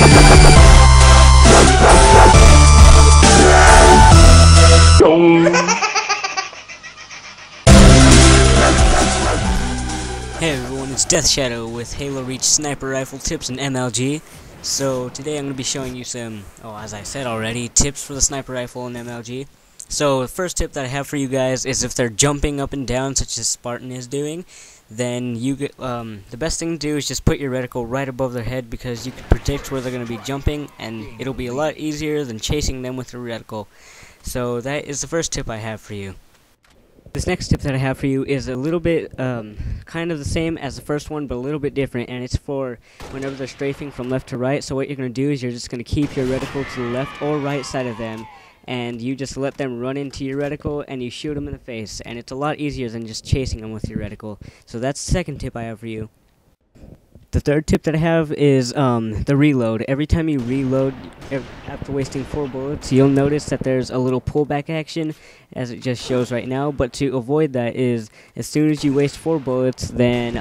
Hey everyone, it's Death Shadow with Halo Reach Sniper Rifle Tips and MLG. So today I'm going to be showing you some, as I said already, tips for the sniper rifle and MLG. So the first tip that I have for you guys is if they're jumping up and down such as Spartan is doing, then you get, the best thing to do is just put your reticle right above their head, because you can predict where they're going to be jumping, and it'll be a lot easier than chasing them with your reticle. So that is the first tip I have for you. This next tip that I have for you is a little bit kind of the same as the first one, but a little bit different, and it's for whenever they're strafing from left to right. So what you're going to do is you're just going to keep your reticle to the left or right side of them, and you just let them run into your reticle and you shoot them in the face, and it's a lot easier than just chasing them with your reticle. So that's the second tip I have for you. The third tip that I have is the reload. Every time you reload, after wasting 4 bullets, you'll notice that there's a little pullback action, as it just shows right now. But to avoid that is, as soon as you waste 4 bullets, then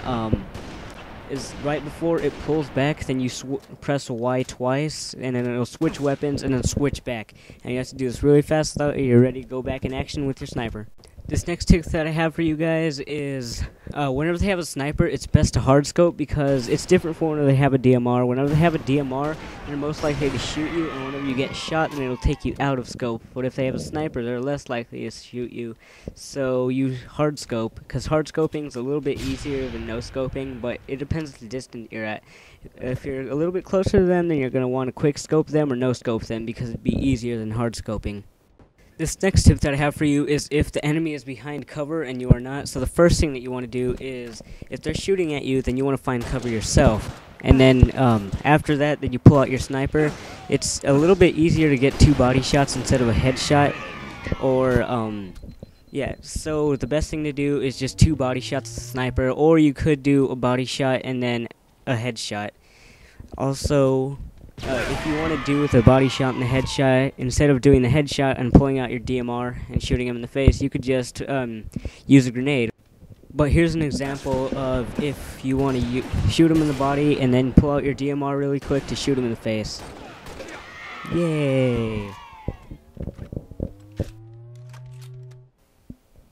is right before it pulls back, then you press Y twice, and then it'll switch weapons and then switch back. And you have to do this really fast so that you're ready to go back in action with your sniper. This next tip that I have for you guys is, whenever they have a sniper, it's best to hard scope, because it's different from whenever they have a DMR. Whenever they have a DMR, they're most likely to shoot you, and whenever you get shot, then it'll take you out of scope. But if they have a sniper, they're less likely to shoot you. So you hard scope, because hard scoping is a little bit easier than no scoping, but it depends on the distance you're at. If you're a little bit closer to them, then you're going to want to quick scope them or no scope them, because it'd be easier than hard scoping. This next tip that I have for you is if the enemy is behind cover and you are not. So the first thing that you want to do is, if they're shooting at you, then you want to find cover yourself. And then after that, then you pull out your sniper. It's a little bit easier to get 2 body shots instead of a headshot. Or, yeah, so the best thing to do is just 2 body shots with the sniper. Or you could do a body shot and then a headshot. Also, if you want to do with a body shot and a headshot, instead of doing the headshot and pulling out your DMR and shooting him in the face, you could just use a grenade. But here's an example of if you want to shoot him in the body and then pull out your DMR really quick to shoot him in the face. Yay!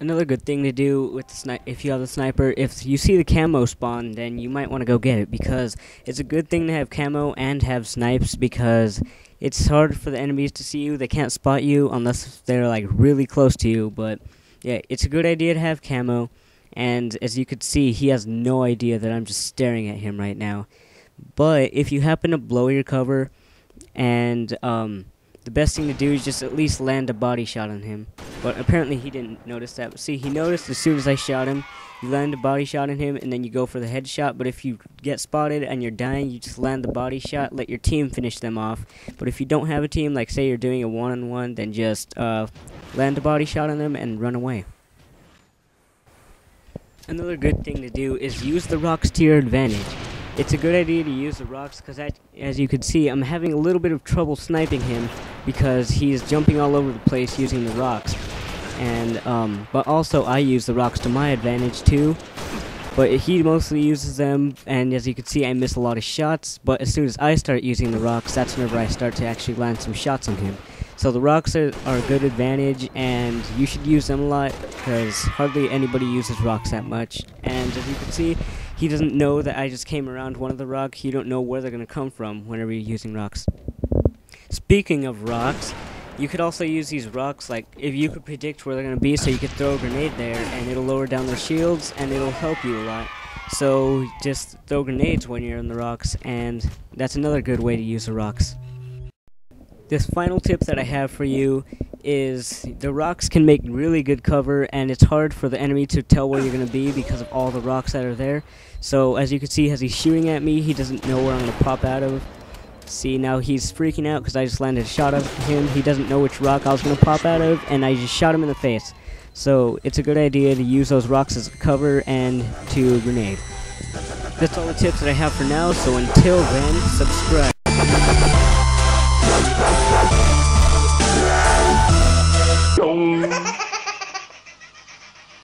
Another good thing to do with the if you have the sniper, if you see the camo spawn, then you might want to go get it, because it's a good thing to have camo and have snipes, because it's hard for the enemies to see you. They can't spot you unless they're like really close to you. But yeah, it's a good idea to have camo, and as you could see, he has no idea that I'm just staring at him right now. But if you happen to blow your cover, and the best thing to do is just at least land a body shot on him. But apparently he didn't notice that. See, he noticed as soon as I shot him. You land a body shot on him, and then you go for the headshot. But if you get spotted and you're dying, you just land the body shot, let your team finish them off. But if you don't have a team, like say you're doing a one-on-one, then just land a body shot on them and run away. Another good thing to do is use the rocks to your advantage. It's a good idea to use the rocks, because as you can see, I'm having a little bit of trouble sniping him because he's jumping all over the place using the rocks. And but also I use the rocks to my advantage too. But he mostly uses them, and as you can see, I miss a lot of shots. But as soon as I start using the rocks, that's whenever I start to actually land some shots on him. So the rocks are a good advantage, and you should use them a lot, because hardly anybody uses rocks that much. And as you can see, he doesn't know that I just came around one of the rocks. You don't know where they're going to come from whenever you're using rocks. Speaking of rocks, you could also use these rocks, like if you could predict where they're going to be, so you could throw a grenade there, and it'll lower down their shields, and it'll help you a lot. So just throw grenades when you're in the rocks, and that's another good way to use the rocks. This final tip that I have for you is the rocks can make really good cover, and it's hard for the enemy to tell where you're going to be because of all the rocks that are there. So as you can see, as he's shooting at me, he doesn't know where I'm going to pop out of. See, now he's freaking out because I just landed a shot at him. He doesn't know which rock I was going to pop out of, and I just shot him in the face. So it's a good idea to use those rocks as a cover and to grenade. That's all the tips that I have for now, so until then, subscribe.